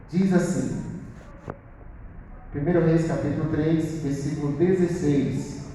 Diz assim, 1 Reis capítulo 3, versículo 16: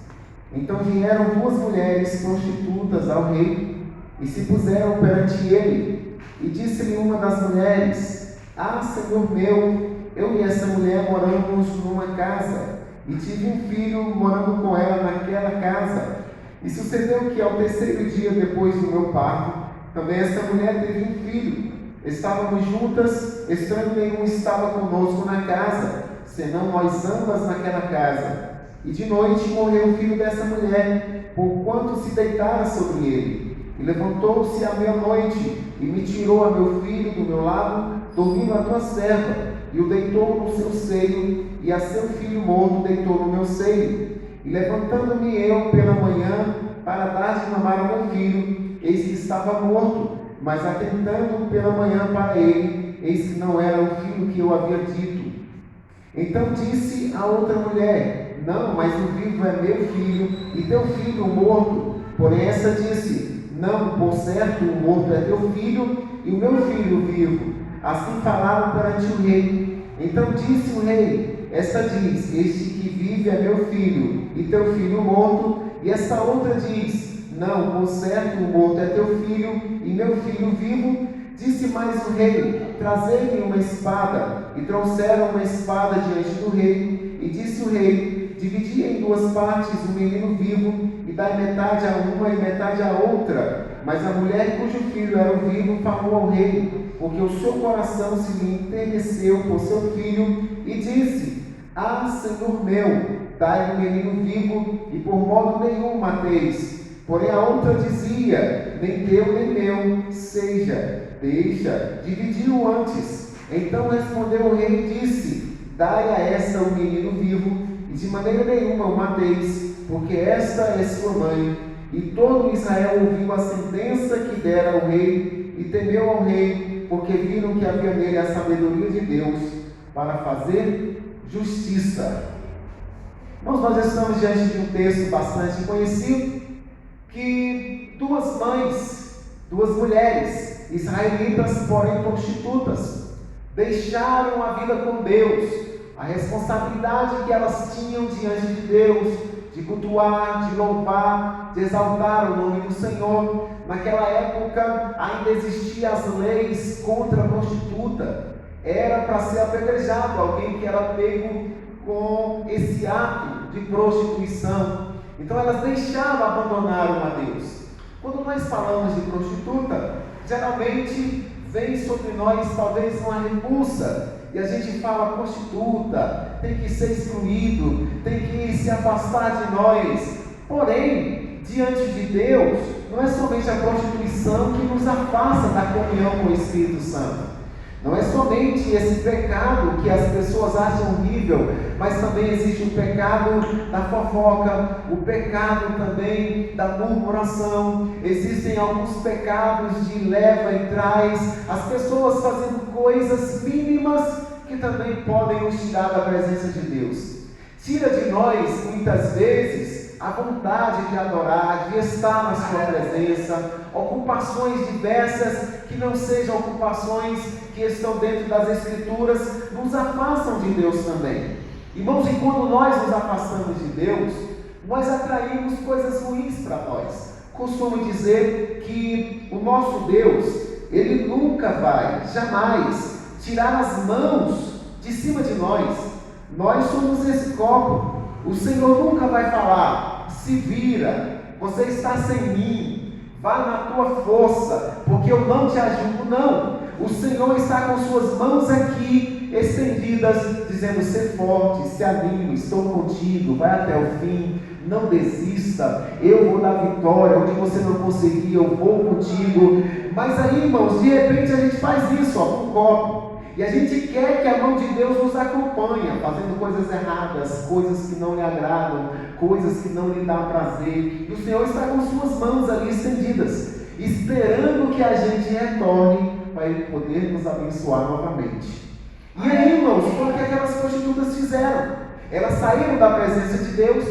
Então vieram duas mulheres prostitutas ao rei e se puseram perante ele. E disse-lhe uma das mulheres: Ah, senhor meu, eu e essa mulher moramos numa casa, e tive um filho morando com ela naquela casa. E sucedeu que ao terceiro dia depois do meu parto, também essa mulher teve um filho. Estávamos juntas, estranho nenhum estava conosco na casa, senão nós ambas naquela casa. E de noite morreu o filho dessa mulher, porquanto se deitara sobre ele. E levantou-se à meia-noite, e me tirou a meu filho do meu lado, dormindo a tua serva, e o deitou no seu seio, e a seu filho morto deitou no meu seio. E levantando-me eu pela manhã, para dar de mamar ao meu filho, eis que estava morto, mas atentando pela manhã para ele, eis que não era o filho que eu havia dito. Então disse a outra mulher: Não, mas o vivo é meu filho, e teu filho morto. Porém essa disse: Não, por certo o morto é teu filho, e o meu filho vivo. Assim falaram perante o rei. Então disse o rei: Esta diz: Este que vive é meu filho, e teu filho morto. E esta outra diz: Não, por certo o morto é teu filho, e meu filho vivo. Disse mais o rei: Trazei-me uma espada. E trouxeram uma espada diante do rei. E disse o rei: Dividi em duas partes o menino vivo, e dai metade a uma e metade a outra. Mas a mulher cujo filho era o vivo falou ao rei, porque o seu coração se lhe enterneceu por seu filho, e disse: Ah, senhor meu, dai o menino vivo, e por modo nenhum mateis. Porém a outra dizia: Nem teu nem meu seja, deixa, dividiu antes. Então respondeu o rei e disse: Dai a essa o menino vivo, e de maneira nenhuma o mateis, porque esta é sua mãe. E todo Israel ouviu a sentença que dera ao rei, e temeu ao rei, porque viram que havia nele a sabedoria de Deus, para fazer justiça. Nós estamos diante de um texto bastante conhecido, que duas mães, duas mulheres, israelitas, porém prostitutas, deixaram a vida com Deus, a responsabilidade que elas tinham diante de Deus, de cultuar, de louvar, de exaltar o nome do Senhor. Naquela época ainda existiam as leis contra a prostituta. Era para ser apedrejado alguém que era pego com esse ato de prostituição. Então elas deixaram, abandonaram a Deus. Quando nós falamos de prostituta, geralmente vem sobre nós talvez uma repulsa, e a gente fala: prostituta, tem que ser excluído, tem que se afastar de nós. Porém, diante de Deus, não é somente a prostituição que nos afasta da comunhão com o Espírito Santo. Não é somente esse pecado que as pessoas acham horrível, mas também existe o pecado da fofoca, o pecado também da murmuração. Existem alguns pecados de leva e traz, as pessoas fazendo coisas mínimas que também podem nos tirar da presença de Deus. Tira de nós, muitas vezes, a vontade de adorar, de estar na sua presença, ocupações diversas que não sejam ocupações que estão dentro das Escrituras, nos afastam de Deus também. Irmãos, e quando nós nos afastamos de Deus, nós atraímos coisas ruins para nós. Costumo dizer que o nosso Deus, Ele nunca vai, jamais, tirar as mãos de cima de nós. Nós somos esse copo. O Senhor nunca vai falar: se vira, você está sem mim, vá na tua força, porque eu não te ajudo. Não, o Senhor está com suas mãos aqui estendidas, dizendo: ser forte, se anime, estou contigo, vai até o fim, não desista, eu vou dar vitória, onde você não conseguir, eu vou contigo. Mas aí, irmãos, de repente a gente faz isso, com um copo. E a gente quer que a mão de Deus nos acompanhe, fazendo coisas erradas, coisas que não lhe agradam, coisas que não lhe dão prazer. E o Senhor está com suas mãos ali estendidas, esperando que a gente retorne para Ele poder nos abençoar novamente. E aí, irmãos, foi o que aquelas prostitutas fizeram. Elas saíram da presença de Deus,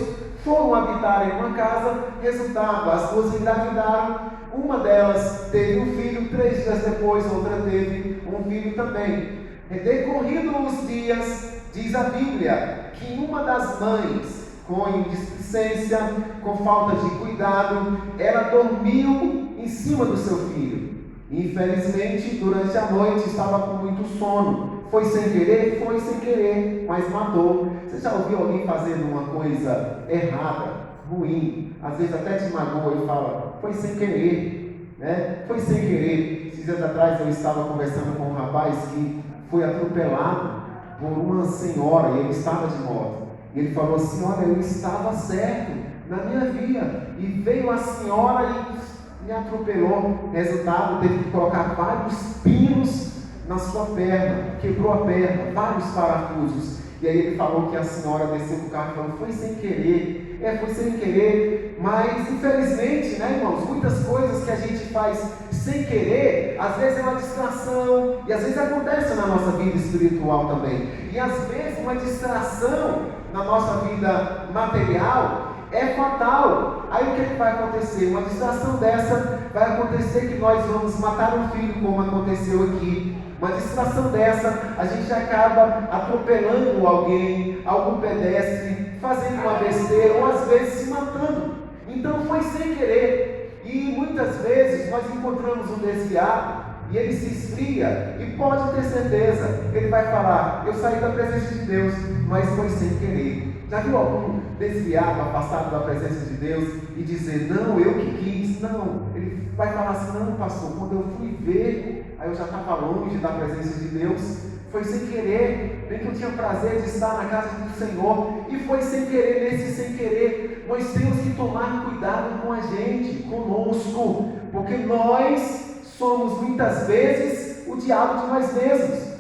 foram habitar em uma casa. Resultado, as duas engravidaram. Uma delas teve um filho, 3 dias depois outra teve um filho também. Decorridos os dias, diz a Bíblia, que uma das mães, com indisplicência, com falta de cuidado, ela dormiu em cima do seu filho. Infelizmente, durante a noite estava com muito sono. Foi sem querer, mas matou. Você já ouviu alguém fazendo uma coisa errada, ruim, às vezes até te magoa e fala, foi sem querer, né? Foi sem querer. Esses dias atrás eu estava conversando com um rapaz que foi atropelado por uma senhora e ele estava de moto. E ele falou assim, olha, eu estava certo na minha via e veio a senhora e me atropelou. Resultado, teve que colocar vários pinos na sua perna, quebrou a perna, vários parafusos. E aí ele falou que a senhora desceu do carro e falou, foi sem querer. Foi sem querer, mas infelizmente, né, irmãos, muitas coisas que a gente faz sem querer, às vezes é uma distração, e às vezes acontece na nossa vida espiritual também, e às vezes uma distração na nossa vida material é fatal. Aí o que vai acontecer? Uma distração dessa vai acontecer que nós vamos matar um filho, como aconteceu aqui. Uma distração dessa, a gente acaba atropelando alguém, algum pedestre, fazendo uma besteira, ou às vezes se matando. Então foi sem querer. E muitas vezes nós encontramos um desviado e ele se esfria, e pode ter certeza, ele vai falar, eu saí da presença de Deus, mas foi sem querer. Já viu algum desviado, afastado da presença de Deus e dizer, não, eu que quis? Não, ele vai falar assim, não, pastor, quando eu fui ver, aí eu já estava longe da presença de Deus, foi sem querer, bem que eu tinha prazer de estar na casa do Senhor, e foi sem querer. Nesse sem querer, nós temos que tomar cuidado com a gente, conosco, porque nós somos muitas vezes o diabo de nós mesmos.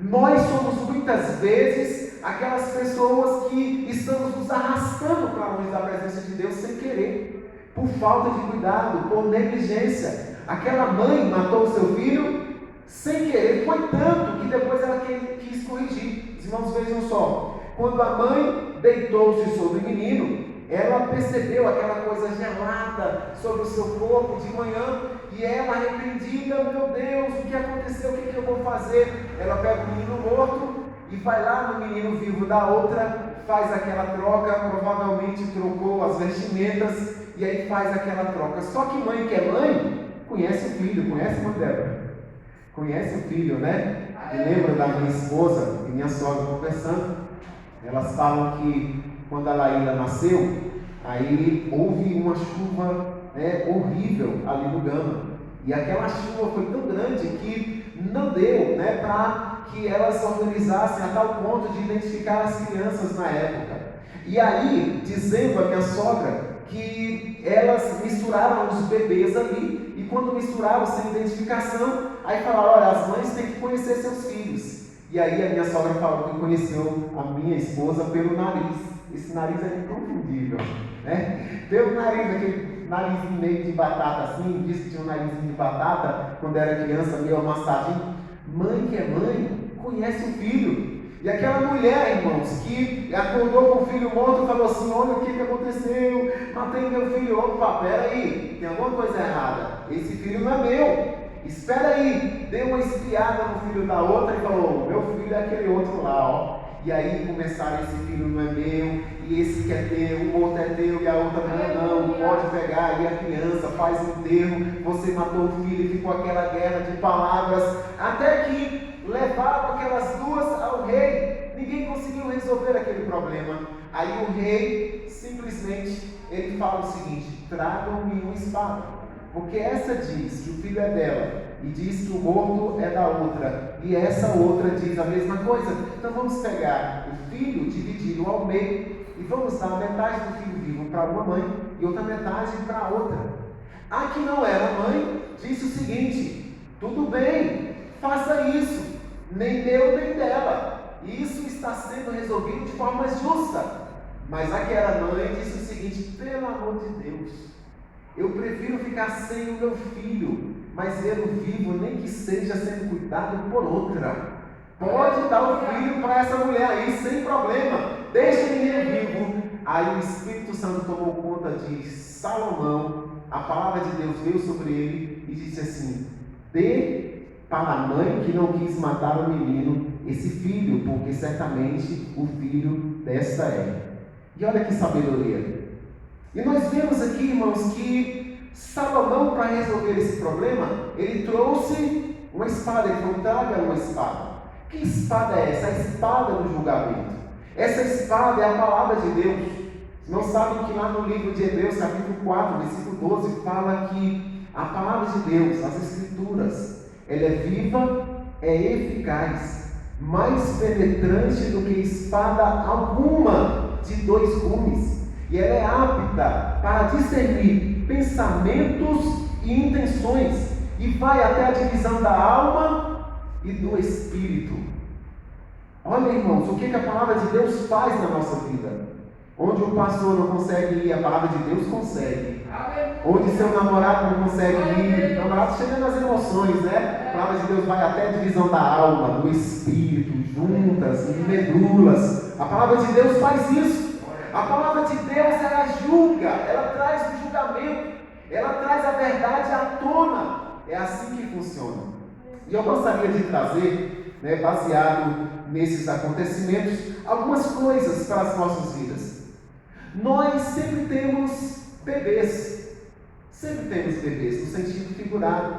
Nós somos muitas vezes aquelas pessoas que estamos nos arrastando para longe da presença de Deus sem querer, por falta de cuidado, por negligência. Aquela mãe matou o seu filho sem querer, foi tanto que depois ela quis corrigir. Os irmãos, vejam só, quando a mãe deitou-se sobre o menino, ela percebeu aquela coisa gelada sobre o seu corpo de manhã, e ela, arrependida, meu Deus, o que aconteceu, o que eu vou fazer? Ela pega o menino morto e vai lá no menino vivo da outra, faz aquela troca, provavelmente trocou as vestimentas, e aí faz aquela troca. Só que mãe que é mãe, conhece o filho, conhece a mãe dela? Conhece o filho, né? Me lembro da minha esposa e minha sogra conversando. Elas falam que quando a Laíla nasceu, aí houve uma chuva, né, horrível ali no Gama. E aquela chuva foi tão grande que não deu, né, para que elas se organizassem a tal ponto de identificar as crianças na época. E aí, dizendo a minha sogra que elas misturaram os bebês ali, e quando misturaram sem identificação, aí falaram, olha, as mães têm que conhecer seus filhos. E aí a minha sogra falou que conheceu a minha esposa pelo nariz. Esse nariz é inconfundível, né? Pelo nariz, aquele narizinho meio de batata assim, disse que tinha um narizinho de batata quando era criança, meio amassadinho. Mãe que é mãe, conhece o filho. E aquela mulher, irmãos, que acordou com o filho morto e falou assim, olha o que aconteceu, matei meu filho. Opa, peraí, tem alguma coisa errada, esse filho não é meu, espera aí. Deu uma espiada no filho da outra e falou, meu filho é aquele outro lá, ó. E aí começaram, esse filho não é meu, e esse que é teu, o outro é teu, e a outra não, pode pegar, e a criança faz um enterro, você matou o filho, e ficou aquela guerra de palavras, até que levaram aquelas duas ao rei. Ninguém conseguiu resolver aquele problema. Aí o rei, simplesmente, ele fala o seguinte, tragam-me uma espada, porque essa diz que o filho é dela, e diz que o morto é da outra, e essa outra diz a mesma coisa. Então vamos pegar o filho, dividi-lo ao meio, e vamos dar metade do filho vivo para uma mãe, e outra metade para a outra. A que não era mãe, disse o seguinte, tudo bem, faça isso, nem meu nem dela, isso está sendo resolvido de forma justa. Mas a que era mãe disse o seguinte, pelo amor de Deus, eu prefiro ficar sem o meu filho, mas vê-lo vivo, nem que seja sendo cuidado por outra. Pode dar o filho para essa mulher aí, sem problema, deixa o menino vivo. Aí o Espírito Santo tomou conta de Salomão, a palavra de Deus veio sobre ele e disse assim, dê para a mãe que não quis matar o menino, esse filho, porque certamente o filho desta é. E olha que sabedoria. E nós vemos aqui, irmãos, que Salomão, para resolver esse problema, ele trouxe uma espada. Ele falou: traga uma espada. Que espada é essa? A espada do julgamento. Essa espada é a palavra de Deus. Não sabem que lá no livro de Hebreus, capítulo 4, versículo 12, fala que a palavra de Deus, as Escrituras, ela é viva, é eficaz, mais penetrante do que espada alguma de 2 gumes, e ela é apta para discernir pensamentos e intenções, e vai até a divisão da alma e do espírito. Olha, irmãos, o que a palavra de Deus faz na nossa vida. Onde o pastor não consegue ir, a palavra de Deus consegue. Onde seu namorado não consegue ir, o namorado chega nas emoções, né? A palavra de Deus vai até a divisão da alma, do espírito, juntas, em medulas. A palavra de Deus faz isso. A palavra de Deus, ela julga, ela traz o julgamento, ela traz a verdade à tona. É assim que funciona. E eu gostaria de trazer, baseado nesses acontecimentos, algumas coisas para as nossas vidas. Nós sempre temos bebês, no sentido figurado.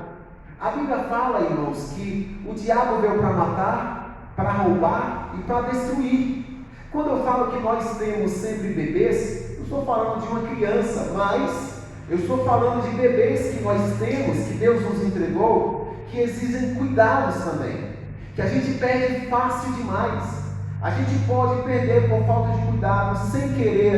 A Bíblia fala, irmãos, que o diabo veio para matar, para roubar e para destruir. Quando eu falo que nós temos sempre bebês, eu estou falando de uma criança, mas eu estou falando de bebês que nós temos, que Deus nos entregou, que exigem cuidados também, que a gente perde fácil demais. A gente pode perder por falta de cuidado, sem querer,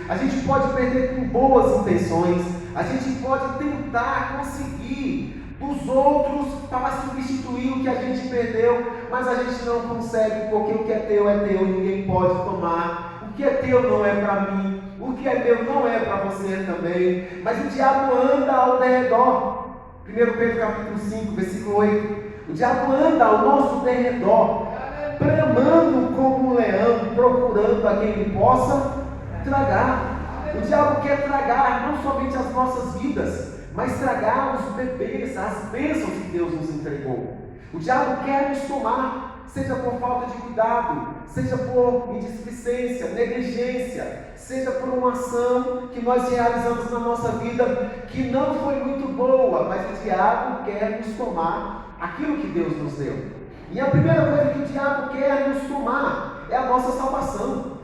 a gente pode perder com boas intenções, a gente pode tentar conseguir dos outros para substituir o que a gente perdeu, mas a gente não consegue, porque o que é teu, ninguém pode tomar. O que é teu não é para mim, o que é meu não é para você também, mas o diabo anda ao derredor. 1 Pedro capítulo 5, versículo 8, o diabo anda ao nosso derredor, bramando como um leão, procurando a quem ele possa tragar. O diabo quer tragar não somente as nossas vidas, mas tragar os bebês, as bênçãos que Deus nos entregou. O diabo quer nos tomar, seja por falta de cuidado, seja por indisplicência, negligência, seja por uma ação que nós realizamos na nossa vida que não foi muito boa, mas o diabo quer nos tomar aquilo que Deus nos deu. E a primeira coisa que o diabo quer nos tomar é a nossa salvação.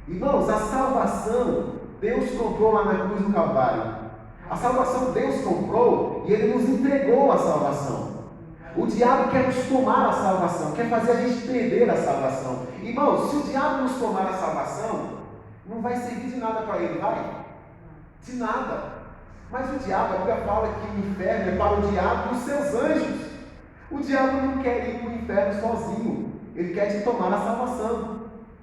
Irmãos, a salvação Deus comprou lá na cruz do Calvário. A salvação Deus comprou e Ele nos entregou a salvação. O diabo quer nos tomar a salvação, quer fazer a gente perder a salvação. Irmãos, se o diabo nos tomar a salvação, não vai servir de nada para ele, vai? De nada. Mas o diabo, a Bíblia fala que o inferno é para o diabo e os seus anjos. O diabo não quer ir para o inferno sozinho, ele quer te tomar a salvação.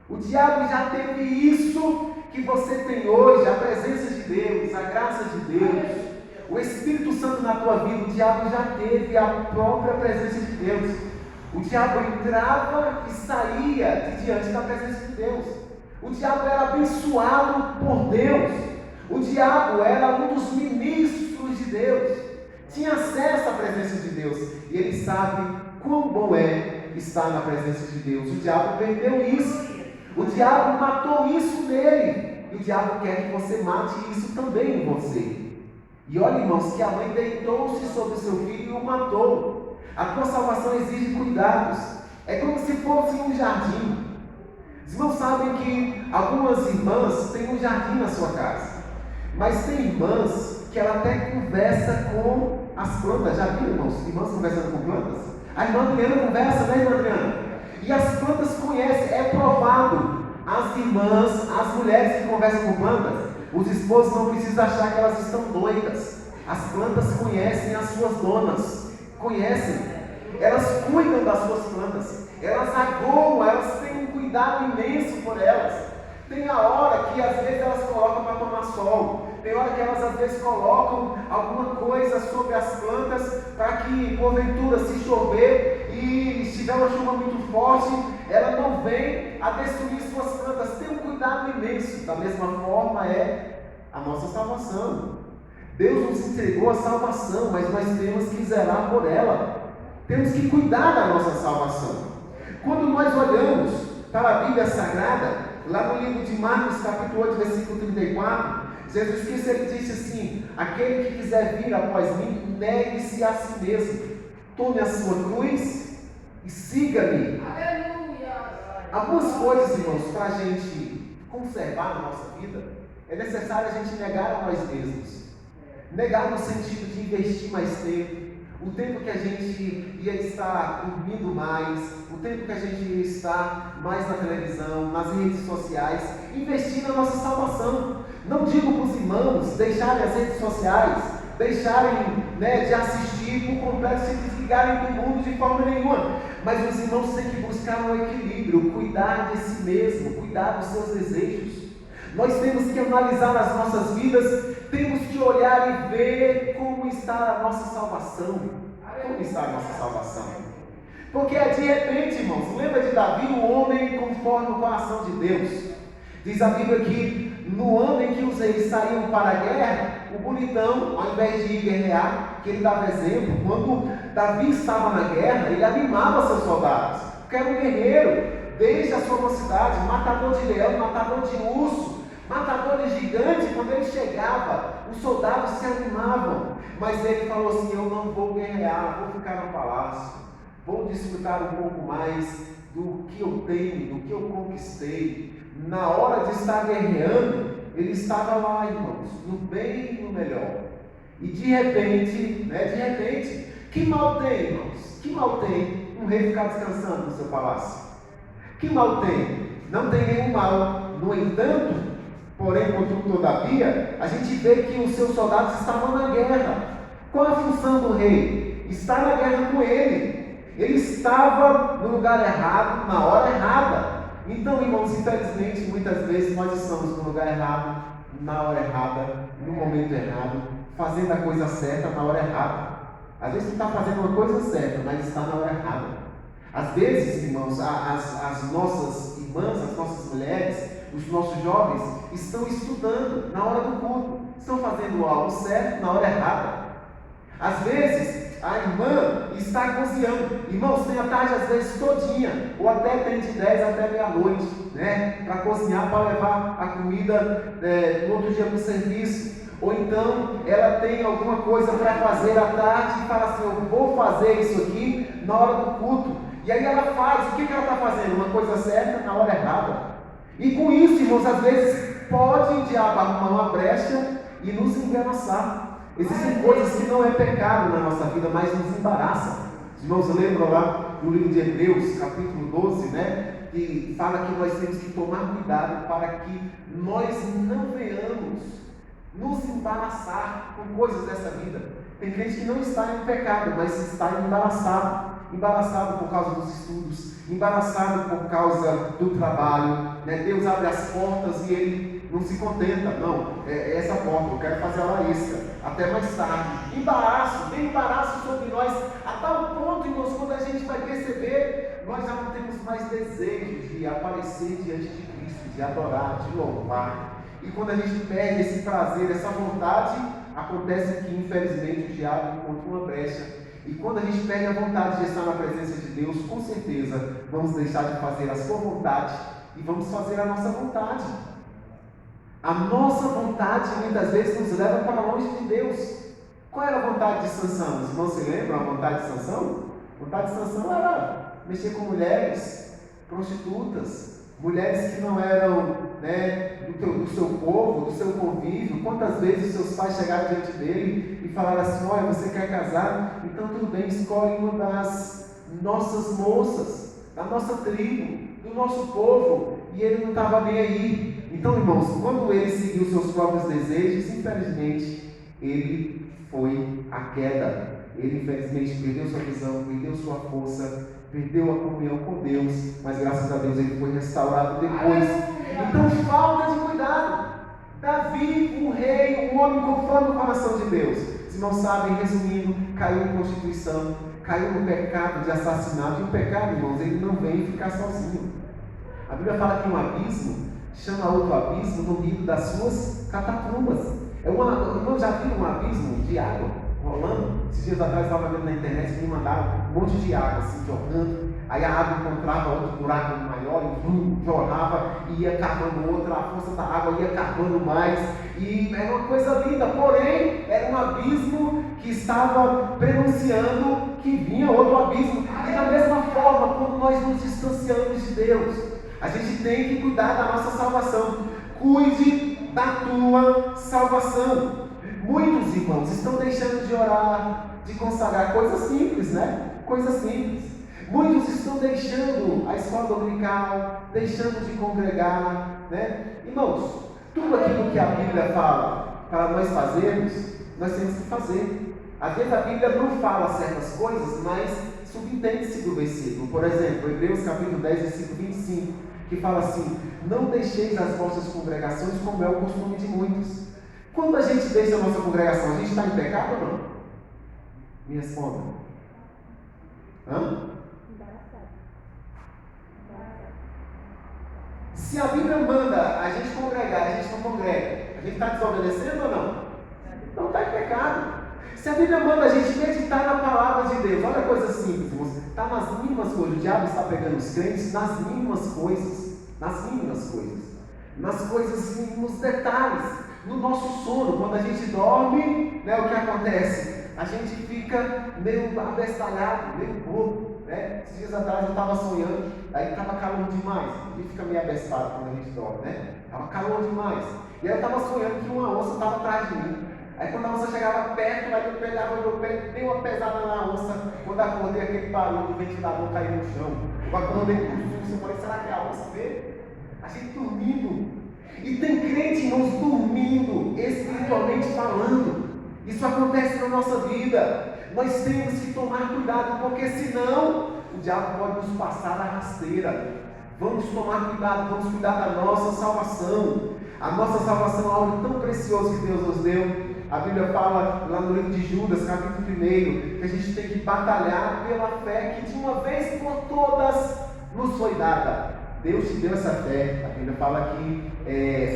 O diabo já teve isso que você tem hoje, a presença de Deus, a graça de Deus, o Espírito Santo na tua vida. O diabo já teve a própria presença de Deus. O diabo entrava e saía de diante da presença de Deus. O diabo era abençoado por Deus. O diabo era um dos ministros de Deus. Tinha acesso à presença de Deus, e ele sabe quão bom é estar na presença de Deus. O diabo perdeu isso, o diabo matou isso nele, e o diabo quer que você mate isso também em você. E olha, irmãos, que a mãe deitou-se sobre o seu filho e o matou. A tua salvação exige cuidados, é como se fosse um jardim. Os irmãos sabem que algumas irmãs têm um jardim na sua casa, mas tem irmãs que ela até conversa com as plantas. Já viram, irmãos? Irmãs conversando com plantas? A irmã Adriana conversa, né, irmã Adriana? E as plantas conhecem, é provado. As irmãs, as mulheres que conversam com plantas, os esposos não precisam achar que elas estão doidas. As plantas conhecem as suas donas, conhecem. Elas cuidam das suas plantas, elas aguam, elas têm um cuidado imenso por elas. Tem a hora que às vezes elas colocam para tomar sol. Tem hora que elas às vezes colocam alguma coisa sobre as plantas para que, porventura, se chover e estiver uma chuva muito forte, ela não vem a destruir suas plantas. Tem um cuidado imenso. Da mesma forma é a nossa salvação. Deus nos entregou a salvação, mas nós temos que zelar por ela. Temos que cuidar da nossa salvação. Quando nós olhamos para a Bíblia Sagrada, lá no livro de Marcos, capítulo 8, versículo 34, Jesus Cristo ele disse assim: aquele que quiser vir após mim, negue-se a si mesmo, tome a sua cruz e siga-me. Algumas coisas, irmãos, para a gente conservar na nossa vida, é necessário a gente negar a nós mesmos. Negar no sentido de investir mais tempo, o tempo que a gente ia estar dormindo mais, o tempo que a gente ia estar mais na televisão, nas redes sociais, investir na nossa salvação. Não digo para os irmãos deixarem as redes sociais, deixarem de assistir por completo, se desligarem do mundo de forma nenhuma, mas os irmãos têm que buscar um equilíbrio, cuidar de si mesmo, cuidar dos seus desejos. Nós temos que analisar as nossas vidas, temos que olhar e ver como está a nossa salvação. Como está a nossa salvação? Porque de repente, irmãos, lembra de Davi, o homem conforme o coração de Deus. Diz a Bíblia que no ano em que os reis saíam para a guerra, o bonitão, ao invés de ir guerrear, que ele dava exemplo, quando Davi estava na guerra, ele animava seus soldados, porque era um guerreiro, desde a sua mocidade, matador de leão, matador de urso, matador de gigante. Quando ele chegava, os soldados se animavam, mas ele falou assim: eu não vou guerrear, vou ficar no palácio, vou desfrutar um pouco mais do que eu tenho, do que eu conquistei. Na hora de estar guerreando, ele estava lá, irmãos, no bem e no melhor. E de repente, que mal tem, irmãos? Que mal tem um rei ficar descansando no seu palácio? Que mal tem? Não tem nenhum mal. No entanto, porém, contudo, todavia, a gente vê que os seus soldados estavam na guerra. Qual a função do rei? Estar na guerra com ele. Ele estava no lugar errado, na hora errada. Então, irmãos, infelizmente, muitas vezes nós estamos no lugar errado, na hora errada, no momento errado, fazendo a coisa certa na hora errada. Às vezes você está fazendo uma coisa certa, mas está na hora errada. Às vezes, irmãos, as nossas irmãs, as nossas mulheres, os nossos jovens estão estudando na hora do culto, estão fazendo algo certo na hora errada. Às vezes, a irmã está cozinhando. Irmãos, tem a tarde às vezes todinha, ou até tem de 10 até meia-noite, para cozinhar, para levar a comida no outro dia para o serviço. Ou então, ela tem alguma coisa para fazer à tarde e fala assim: eu vou fazer isso aqui na hora do culto. E aí ela faz. O que ela está fazendo? Uma coisa certa na hora errada. E com isso, irmãos, às vezes pode o diabo arrumar uma brecha e nos embaraçar. Existem coisas que não é pecado na nossa vida, mas nos embaraçam. Os irmãos lembram lá no livro de Hebreus, capítulo 12, que fala que nós temos que tomar cuidado para que nós não venhamos nos embaraçar com coisas dessa vida. Tem gente que não está em pecado, mas está embaraçado. Embaraçado por causa dos estudos, embaraçado por causa do trabalho. Deus abre as portas e ele não se contenta. Não, é essa porta, eu quero fazer a isca, até mais tarde. Embaraço, vem embaraço sobre nós, a tal ponto, irmãos, quando a gente vai perceber, nós já não temos mais desejo de aparecer diante de Cristo, de adorar, de louvar. E quando a gente perde esse prazer, essa vontade, acontece que infelizmente o diabo encontra uma brecha. E quando a gente perde a vontade de estar na presença de Deus, com certeza vamos deixar de fazer a sua vontade e vamos fazer a nossa vontade. A nossa vontade muitas vezes nos leva para longe de Deus. Qual era a vontade de Sansão? Os irmãos se lembram a vontade de Sansão? A vontade de Sansão era mexer com mulheres, prostitutas, mulheres que não eram do seu povo, do seu convívio. Quantas vezes seus pais chegaram diante dele e falaram assim: olha, você quer casar? Então tudo bem, escolhe uma das nossas moças, da nossa tribo, do nosso povo. E ele não estava bem aí. Então, irmãos, quando ele seguiu seus próprios desejos, infelizmente, ele foi à queda. Ele infelizmente perdeu sua visão, perdeu sua força, perdeu a comunhão com Deus, mas graças a Deus ele foi restaurado depois. Então falta de cuidado. Davi, um rei, um homem conforme o coração de Deus. Os irmãos sabem, resumindo, caiu em prostituição, caiu no pecado de assassinato. E o pecado, irmãos, ele não vem ficar sozinho. A Bíblia fala que um abismo chama outro abismo no meio das suas catacumbas. Irmão, já viram um abismo de água rolando? Esses dias atrás eu estava vendo na internet que me mandaram um monte de água assim, jorrando. Aí a água encontrava outro buraco maior e jorrava e ia cavando outra, a força da água ia cavando mais. E era uma coisa linda, porém era um abismo que estava prenunciando que vinha outro abismo. E da mesma forma, quando nós nos distanciamos de Deus, a gente tem que cuidar da nossa salvação. Cuide da tua salvação. Muitos irmãos estão deixando de orar, de consagrar, coisas simples, né? Coisas simples. Muitos estão deixando a escola dominical, deixando de congregar, né? Irmãos, tudo aquilo que a Bíblia fala para nós fazermos, nós temos que fazer. Às vezes a Bíblia não fala certas coisas, mas subentende-se do versículo. Por exemplo, Hebreus capítulo 10, versículo 25, que fala assim: não deixeis as vossas congregações como é o costume de muitos. Quando a gente deixa a nossa congregação, a gente está em pecado ou não? Me responda. Se a Bíblia manda a gente congregar, a gente não congrega, a gente está desobedecendo ou não? Não está em pecado. Se a Bíblia manda a gente meditar na palavra de Deus, olha a coisa simples, irmãos, está nas mínimas coisas. O diabo está pegando os crentes nas mínimas coisas, nas coisas, nos detalhes. No nosso sono, quando a gente dorme, né, o que acontece? A gente fica meio abestalhado, meio bobo, né? Esses dias atrás eu estava sonhando, aí estava calor demais. A gente fica meio abestado quando a gente dorme, né? Estava calor demais. E aí eu estava sonhando que uma onça estava atrás de mim. Aí quando a onça chegava perto, aí eu pegava o meu pé, dei uma pesada na onça. Quando acordei, aquele barulho do ventilador caiu no chão. Eu acordei com o susto, eu falei, será que é a onça mesmo? A gente dormindo. E tem crente, irmãos, dormindo, espiritualmente falando. Isso acontece na nossa vida. Nós temos que tomar cuidado, porque senão o diabo pode nos passar a rasteira. Vamos tomar cuidado, vamos cuidar da nossa salvação. A nossa salvação é algo tão precioso que Deus nos deu. A Bíblia fala lá no livro de Judas, capítulo 1, que a gente tem que batalhar pela fé que de uma vez por todas nos foi dada. Deus te deu essa fé. A Bíblia fala que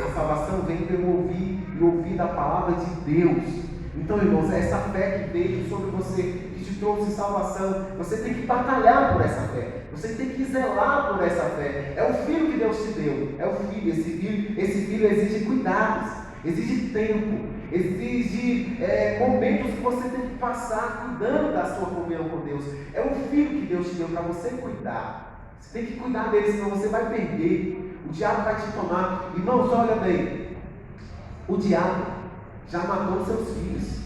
a salvação vem pelo ouvir e ouvir da palavra de Deus. Então, irmãos, essa fé que veio sobre você, que te trouxe salvação, você tem que batalhar por essa fé. Você tem que zelar por essa fé. É o filho que Deus te deu. É o filho. Esse filho exige cuidados, exige tempo, exige momentos que você tem que passar cuidando da sua comunhão com Deus. É o filho que Deus te deu para você cuidar. Você tem que cuidar dele, senão você vai perder. O diabo vai te tomar. Irmãos, olha bem. O diabo já matou seus filhos.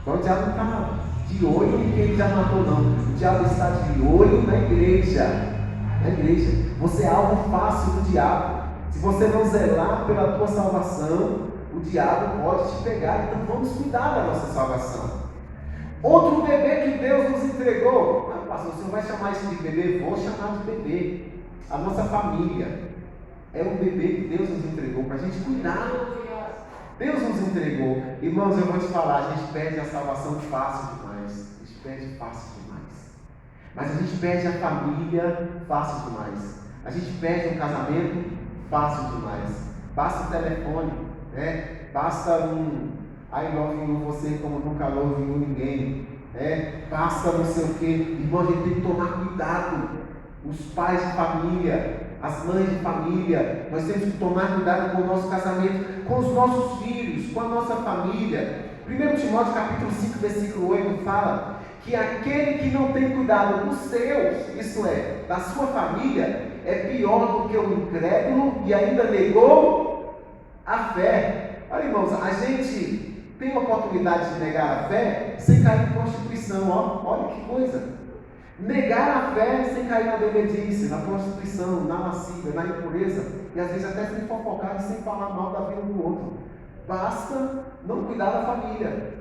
Então o diabo não está de olho em quem ele já matou, não. O diabo está de olho na igreja. Na igreja. Você é alvo fácil do diabo. Se você não zelar pela tua salvação, o diabo pode te pegar. Então vamos cuidar da nossa salvação. Outro bebê que Deus nos entregou. Ah, pastor, o senhor vai chamar isso de bebê? Vou chamar de bebê. A nossa família é um bebê que Deus nos entregou para a gente cuidar. Deus nos entregou. Irmãos, eu vou te falar, a gente perde a salvação fácil demais. A gente perde fácil demais. Mas a gente perde a família fácil demais. A gente perde um casamento fácil demais. Basta o telefone, né? Basta I love you você como nunca love you ninguém. Basta não sei o que. Irmão, a gente tem que tomar cuidado. Os pais de família, as mães de família, nós temos que tomar cuidado com o nosso casamento, com os nossos filhos, com a nossa família. 1 Timóteo capítulo 5, versículo 8 fala que aquele que não tem cuidado dos seus, isto é, da sua família, é pior do que o incrédulo e ainda negou a fé. Olha, irmãos, a gente tem a oportunidade de negar a fé sem cair em prostituição. Olha que coisa. Negar a fé sem cair na bebedice, na prostituição, na lascívia, na impureza, e às vezes até sem fofocar e sem falar mal da vida do outro. Basta não cuidar da família.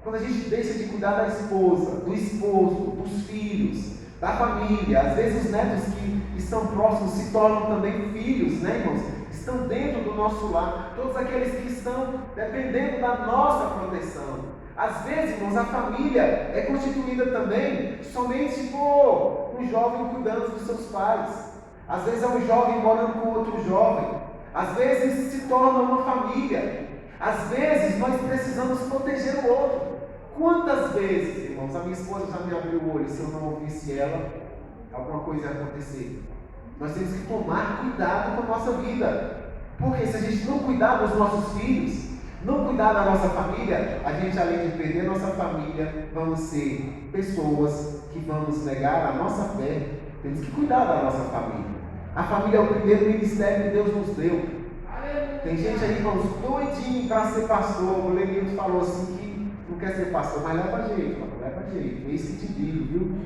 Quando a gente deixa de cuidar da esposa, do esposo, dos filhos, da família, às vezes os netos que estão próximos se tornam também filhos, né, irmãos? Estão dentro do nosso lar, todos aqueles que estão dependendo da nossa proteção. Às vezes, irmãos, a família é constituída também somente por um jovem cuidando dos seus pais. Às vezes é um jovem morando com outro jovem. Às vezes se torna uma família. Às vezes nós precisamos proteger o outro. Quantas vezes, irmãos, a minha esposa já me abriu o olho, se eu não ouvisse ela, alguma coisa ia acontecer. Nós temos que tomar cuidado com a nossa vida, porque se a gente não cuidar dos nossos filhos, não cuidar da nossa família, a gente, além de perder nossa família, vamos ser pessoas que vamos negar a nossa fé. Temos que cuidar da nossa família. A família é o primeiro ministério que Deus nos deu. Tem gente aí, irmãos, doidinho para ser pastor. O Lenilton falou assim que não quer ser pastor, mas leva jeito, mano, leva jeito. É isso que te digo, viu?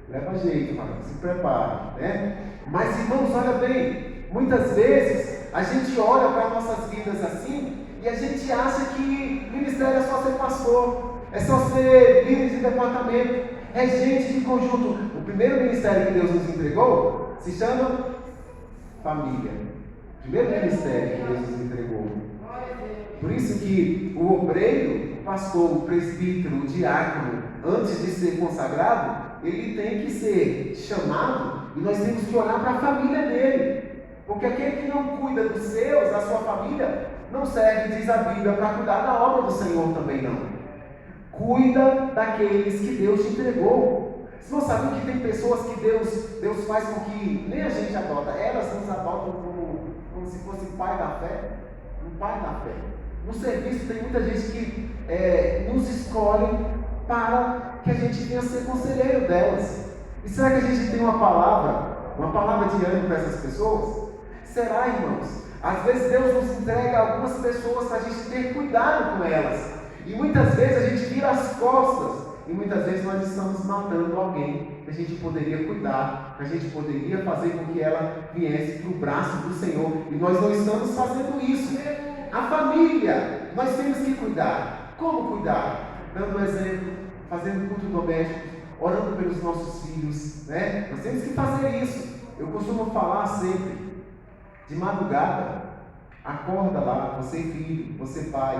Leva jeito, mano, se prepara, né? Mas, irmãos, olha bem, muitas vezes a gente olha para nossas vidas assim e a gente acha que ministério é só ser pastor, é só ser líder de departamento, é gente de conjunto. O primeiro ministério que Deus nos entregou se chama família. O primeiro ministério que Deus nos entregou. Por isso que o obreiro, o pastor, o presbítero, o diácono, antes de ser consagrado, ele tem que ser chamado e nós temos que olhar para a família dele. Porque aquele que não cuida dos seus, da sua família, não serve, diz a Bíblia, para cuidar da obra do Senhor também não. Cuida daqueles que Deus te entregou. Você não sabe que tem pessoas que Deus faz com que nem a gente adota, elas nos adotam como se fosse pai da fé, um pai da fé. No serviço tem muita gente que nos escolhe para que a gente venha ser conselheiro delas. E será que a gente tem uma palavra de ânimo para essas pessoas? Será, irmãos? Às vezes Deus nos entrega algumas pessoas para a gente ter cuidado com elas. E muitas vezes a gente vira as costas. E muitas vezes nós estamos matando alguém que a gente poderia cuidar, que a gente poderia fazer com que ela viesse para o braço do Senhor. E nós não estamos fazendo isso. A família, nós temos que cuidar. Como cuidar? Dando exemplo, fazendo culto doméstico, orando pelos nossos filhos, né? Nós temos que fazer isso. Eu costumo falar sempre, de madrugada, acorda lá, você filho, você pai,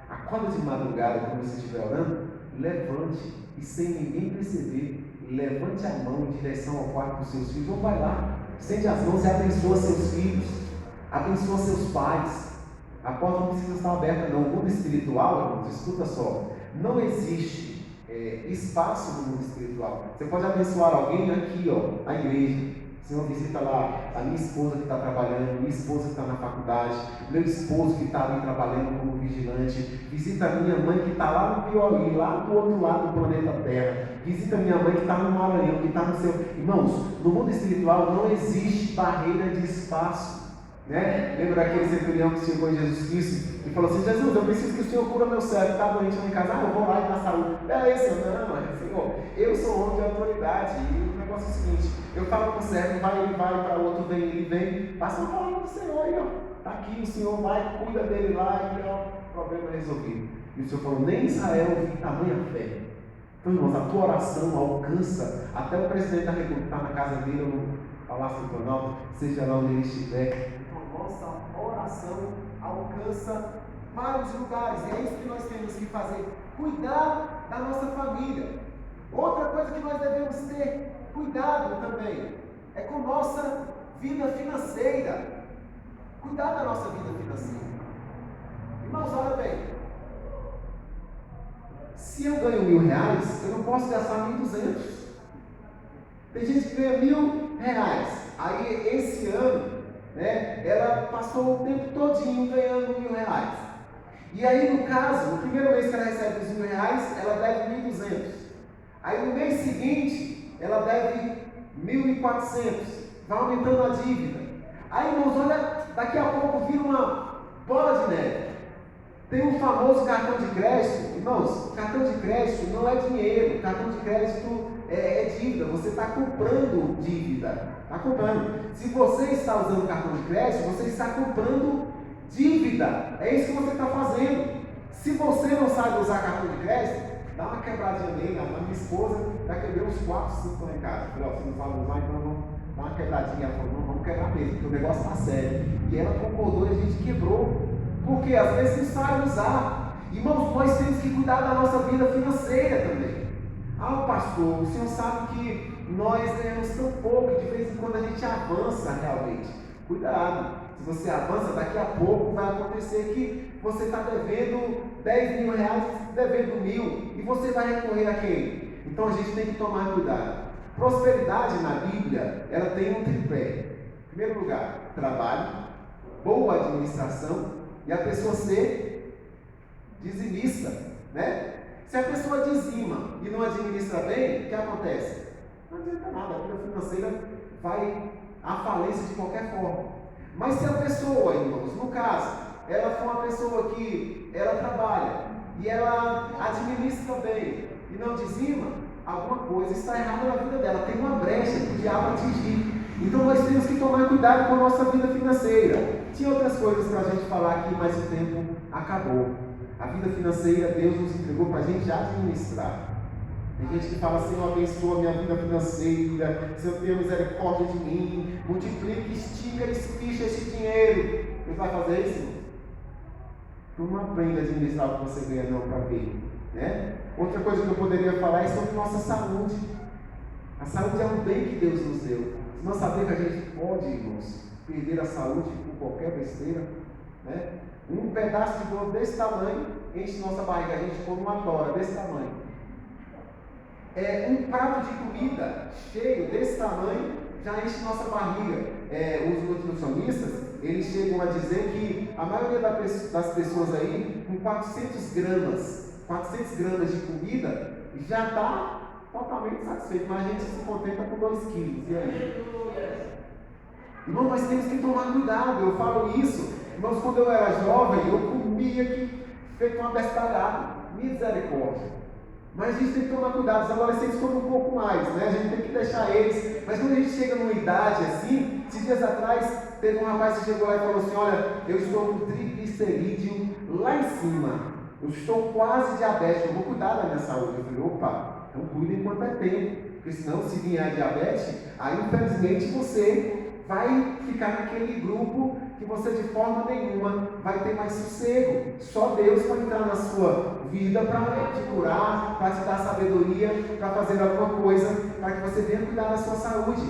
acorda de madrugada quando você estiver orando, levante e sem ninguém perceber, levante a mão em direção ao quarto dos seus filhos, ou vai lá, estende as mãos e abençoa seus filhos, abençoa seus pais. A porta não precisa estar aberta não. O mundo espiritual, irmãos, escuta só, não existe espaço no mundo espiritual. Você pode abençoar alguém aqui, ó, a igreja. Senhor, visita lá a minha esposa que está trabalhando, minha esposa que está na faculdade, meu esposo que está ali trabalhando como vigilante, visita a minha mãe que está lá no Piauí, lá do outro lado do planeta Terra, visita a minha mãe que está no Maranhão, que está no seu... Irmãos, no mundo espiritual não existe barreira de espaço. Né? Lembra aquele centurião que chegou em Jesus Cristo e falou assim: Jesus, eu preciso que o Senhor cura meu servo, está doente lá em casa, eu vou lá e dá saúde. É isso, não, Senhor, eu sou homem de autoridade. E o negócio é o seguinte: eu falo com o servo, vai, ele vai, para o outro vem, ele vem, passa uma palavra do Senhor aí, ó. Está aqui, o Senhor vai, cuida dele lá e ó, problema resolvido. E o Senhor falou: nem Israel viu tamanha fé. Então, irmãos, a tua oração alcança até o presidente da República está na casa dele, ou no Palácio do Planalto, seja lá onde ele estiver. Nossa oração alcança vários lugares, e é isso que nós temos que fazer, cuidar da nossa família. Outra coisa que nós devemos ter cuidado também é com nossa vida financeira. Cuidar da nossa vida financeira. Irmãos, olha bem, se eu ganho R$1.000, eu não posso gastar 1.200. Tem gente que ganha R$1.000, aí esse ano, né, ela passou o tempo todinho ganhando R$1.000. E aí, no caso, no primeiro mês que ela recebe os R$1.000, ela deve 1.200. Aí no mês seguinte, ela deve 1.400. Vai aumentando a dívida. Aí, irmãos, olha, daqui a pouco vira uma bola de neve. Tem um famoso cartão de crédito. Irmãos, cartão de crédito não é dinheiro. Cartão de crédito é dívida. Você está comprando dívida. Está comprando. Se você está usando cartão de crédito, você está comprando dívida. É isso que você está fazendo. Se você não sabe usar cartão de crédito, dá uma quebradinha nele. A minha esposa já quebrou uns 4, 5 lá em casa. Eu falei: ó, você não sabe usar, então vamos dar uma quebradinha. Ela falou: não, vamos quebrar mesmo, porque o negócio está sério. E ela concordou e a gente quebrou. Porque às vezes não sabe usar. Irmãos, nós temos que cuidar da nossa vida financeira também. Ah, pastor, o senhor sabe que nós ganhamos tão pouco, de vez em quando a gente avança realmente. Cuidado. Se você avança, daqui a pouco vai acontecer que você está devendo 10 mil reais, devendo 1.000, e você vai recorrer a quem? Então a gente tem que tomar cuidado. Prosperidade na Bíblia, ela tem um tripé. Em primeiro lugar, trabalho, boa administração e a pessoa ser dizimista, né? Se a pessoa dizima e não administra bem, o que acontece? Não adianta nada, a vida financeira vai à falência de qualquer forma. Mas se a pessoa, irmãos, no caso, ela for uma pessoa que ela trabalha e ela administra bem e não dizima, alguma coisa está errada na vida dela, tem uma brecha que o diabo atingir. Então nós temos que tomar cuidado com a nossa vida financeira. Tinha outras coisas para a gente falar aqui, mas o tempo acabou. A vida financeira Deus nos entregou para a gente administrar. Tem gente que fala: Senhor, abençoa a minha vida financeira, Senhor, tenha misericórdia de mim, multiplique, estica, espicha esse dinheiro. Deus vai fazer isso, irmão? Tu não aprende a administrar o que você ganha não para ver, né? Outra coisa que eu poderia falar é sobre nossa saúde. A saúde é um bem que Deus nos deu. Se não saber que a gente pode, irmãos, perder a saúde por qualquer besteira, né? Um pedaço de bolo desse tamanho enche nossa barriga, a gente come uma tora desse tamanho. Um prato de comida cheio desse tamanho já enche nossa barriga. Os nutricionistas, eles chegam a dizer que a maioria das pessoas aí, com 400 gramas de comida, já está totalmente satisfeito, mas a gente se contenta com 2 quilos. E aí? Irmão, nós temos que tomar cuidado. Eu falo isso, irmãos, quando eu era jovem, eu comia que feito uma bestalhada, misericórdia. Mas a gente tem que tomar cuidado. Os adolescentes comem um pouco mais, né? A gente tem que deixar eles. Mas quando a gente chega numa idade assim, esses dias atrás, teve um rapaz que chegou lá e falou assim: olha, eu estou com triglicerídeo lá em cima, eu estou quase diabético, eu vou cuidar da minha saúde. Eu falei: opa, então cuida enquanto é tempo, porque senão, se vier a diabetes, aí infelizmente você vai ficar naquele grupo que você de forma nenhuma vai ter mais sossego. Só Deus pode entrar na sua vida para te curar, para te dar sabedoria, para fazer alguma coisa, para que você venha cuidar da sua saúde.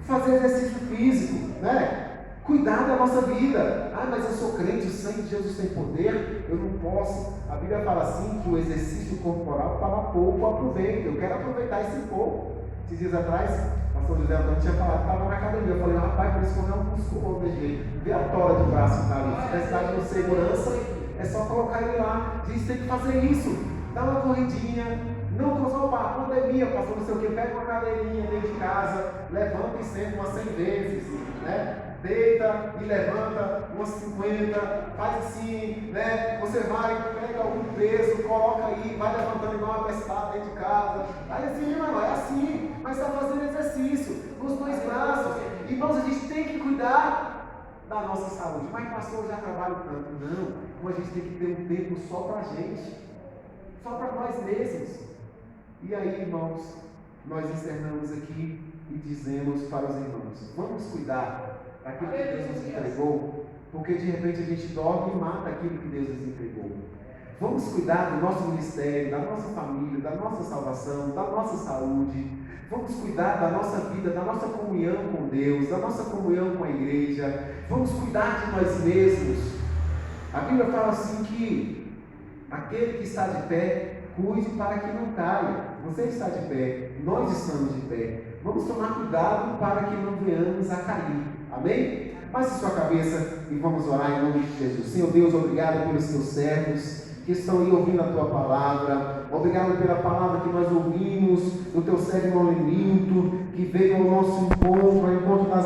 Fazer exercício físico, né? Cuidar da nossa vida. Ah, mas eu sou crente, o sangue de Jesus tem poder, eu não posso. A Bíblia fala assim, que o exercício corporal para pouco aproveita. Eu quero aproveitar esse pouco. Esses dias atrás, o pastor José Antônio tinha falado, estava na academia. Eu falei: rapaz, por isso que eu não musculo de jeito. Vê a tora de braço que está ali. Se precisar de segurança, é só colocar ele lá. A gente tem que fazer isso. Dá uma corridinha. Não só para a pandemia, pastor não sei o que, pega uma cadeirinha dentro de casa, levanta e senta umas 100 vezes, né? Deita e levanta umas 50, faz assim, né? Você vai, pega algum peso, coloca aí, vai levantando igual uma bestada dentro de casa. Aí assim, irmão, é assim, mas está fazendo exercício com os 2 braços. Irmãos, a gente tem que cuidar da nossa saúde. Mas pastor, eu já trabalho tanto. Não, mas a gente tem que ter um tempo só para a gente, só para nós mesmos. E aí, irmãos, nós encerramos aqui e dizemos para os irmãos: vamos cuidar daquilo que Deus nos entregou, porque de repente a gente dorme e mata aquilo que Deus nos entregou. Vamos cuidar do nosso ministério, da nossa família, da nossa salvação, da nossa saúde. Vamos cuidar da nossa vida, da nossa comunhão com Deus, da nossa comunhão com a igreja. Vamos cuidar de nós mesmos. A Bíblia fala assim que aquele que está de pé, cuide para que não caia. Você está de pé, nós estamos de pé. Vamos tomar cuidado para que não venhamos a cair. Amém? Baixe sua cabeça e vamos orar em nome de Jesus. Senhor Deus, obrigado pelos teus servos que estão aí ouvindo a tua palavra. Obrigado pela palavra que nós ouvimos do teu servo Noelinto, que veio ao nosso encontro, ao encontro das